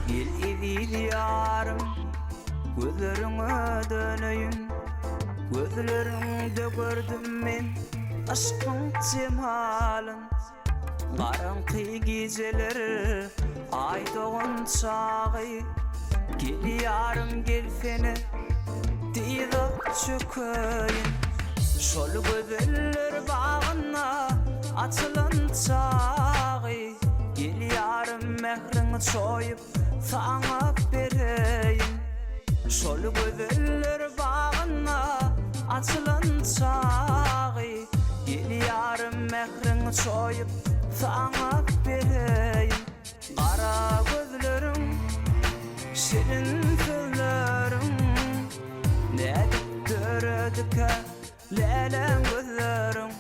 Gel edil yarım, gözlerine döneyim. Gözlerinde gördüm men aşkın cemalın. Karanqı geceleri ay doğan çağı. Gel yarım gel seni diye çökeyim. Şol gözler bağına açılan çağı. Gel yarım mehrini çoyup sana vereyim. Şol gözler bağına açılan çağı. Gel yarım mehrini çoyup sana vereyim. Kara gözlerim, şirin sözlerim, ne dördüke lelem gözlerim.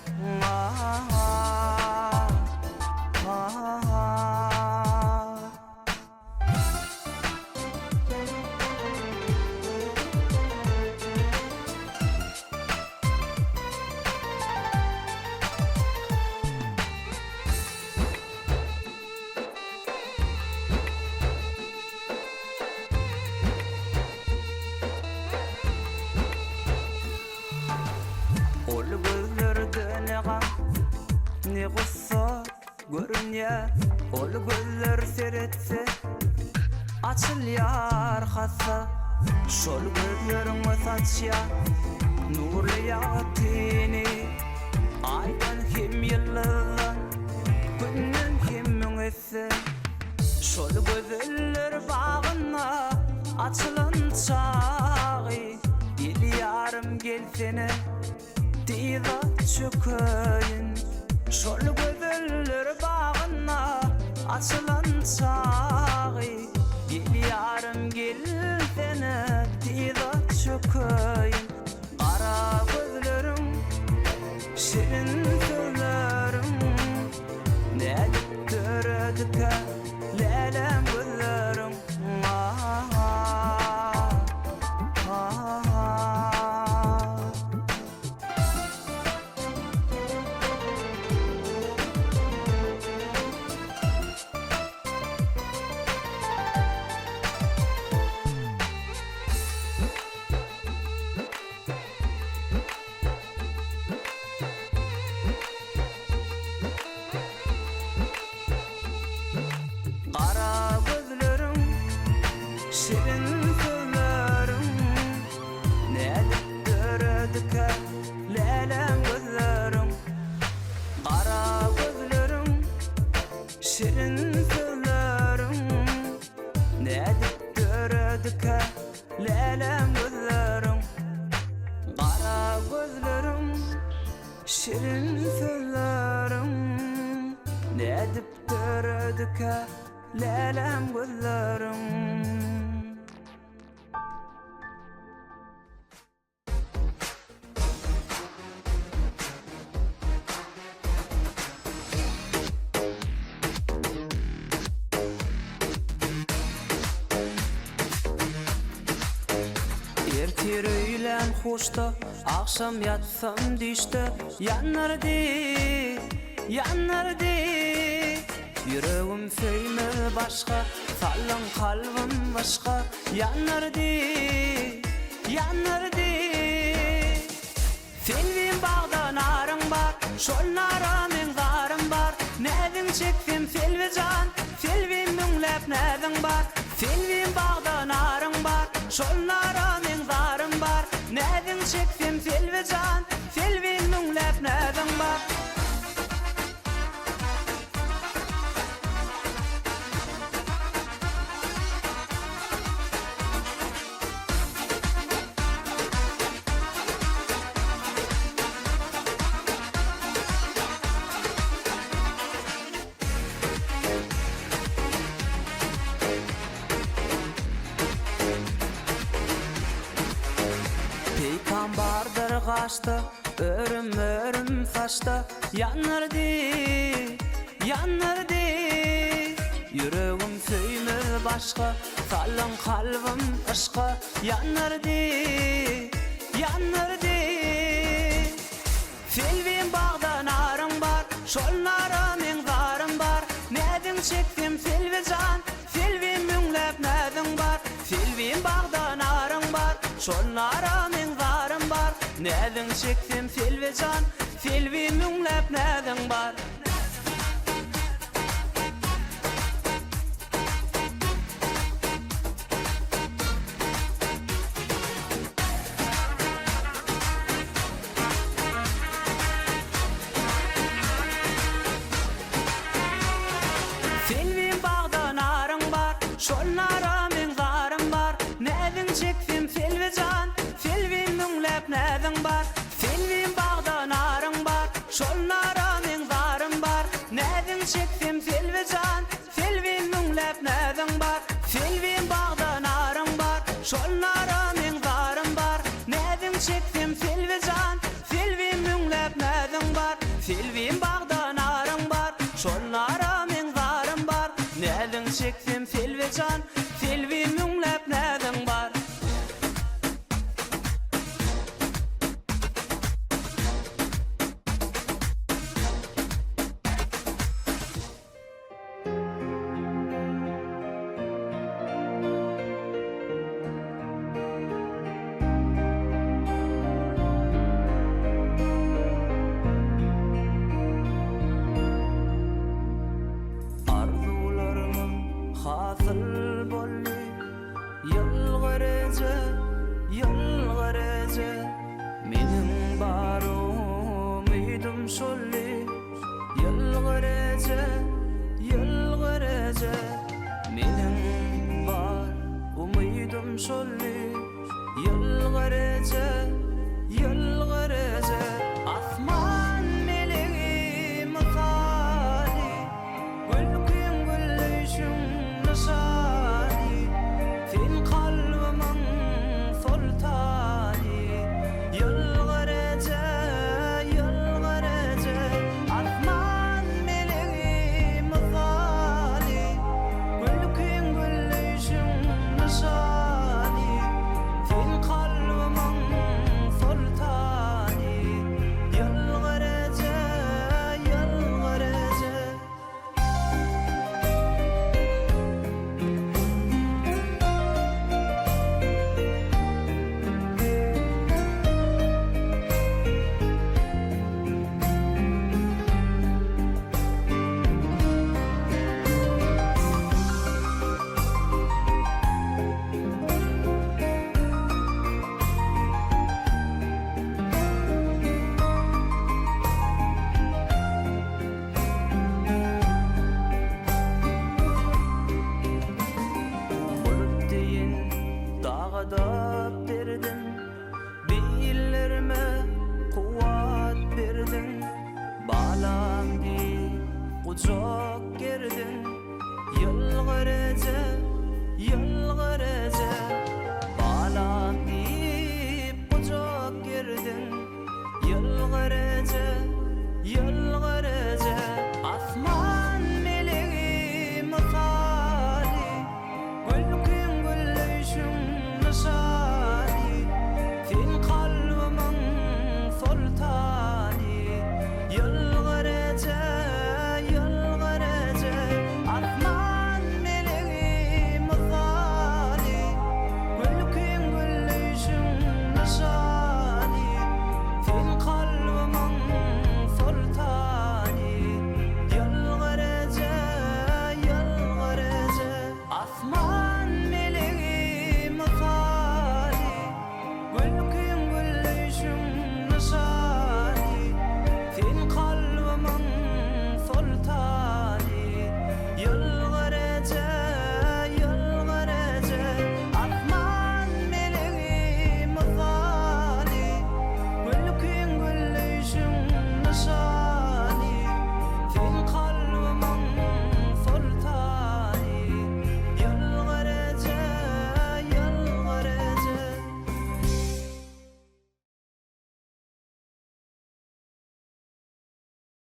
Ol gözlerde ne gam, ne gussa görünýär. Ol gözler seretse açylýar hassa. Şol gözleriňe saçýar nurly ýatyny. Aydan hem ýyldızdan günden hem müňesi. Şol gözler bagyna açylan çağı. Gel yarım gel seni diye çökeyim. Şol gözler bağına açılan çağı. Gel yarım gel seni diye çökeyim. Kara gözlerim, şirin sözlerim, ne dördüke lelem gözlerim. Kara gözlerim, şirin sözlerim, ne dördüke lelem gözlerim. Kara gözlerim, şirin sözlerim, ne dördüke lelem gözlerim. Kara gözlerim, şirin sözlerim, ne dördüke lelem gözlerim. Ertir öýlen hoşda, akşam yatsam düşde. Yanardy, yanardy yüreğim söýme başga, salan kalbim başga. Yanardy, yanardy Selviň bagda narym bar, şol nara men garym bar. Nädin çekdim selvijan, selviň müňläp nädin bar. Selviň bagda narym bar, şol nara men garym bar. Nädin çekdim selvijan, selviň müňläp nädin bar. Peygambardır gaçta, örüm örüm saçta. Yanardy, yanardy yüreğim söýme başga, salan kalbim aşka. Yanardy, yanardy Selviň bagda narym bar, şol nara men garym bar. Nädin çekdim selvijan, selviň müňläp şol nara men garym bar. Näden çekdim fil we can, filwi müňläp näden bar. Filwin bagda narym bar, şol nara men garym bar. Näden çekdim fil we can, filwi müňläp näden bar. Filwin bagda narym bar, şol nara men garym bar. Näden çekdim fil we can, filwi müňläp näden bar. Filwin bagda narym bar, şol nara men garym bar. Näden çekdim fil we can, filwi müňläp näden bar. Filwin bagda narym bar, şol nara men garym bar. Näden çekdim fil we can, filwi müňläp näden bar. Arzularymyň hasyl bolly, ýylgyryjy, ýylgyryjy. Meniň bar umydym şolly, ýylgyryjy, ýylgyryjy. Meniň bar umydym şolly, ýylgyryjy, ýylgyryjy. Asman melegi misali, gülkün güllüşün nişani, sen kalbimın sultani. Ýylgyryjy, ýylgyryjy. Asman melegi misali, gülkün güllüşün nişani, sen kalbimın sultani. Ýylgyryjy, ýylgyryjy. Bulut deyin dağda berdin, billerime kuvat berdin. Balam di kucak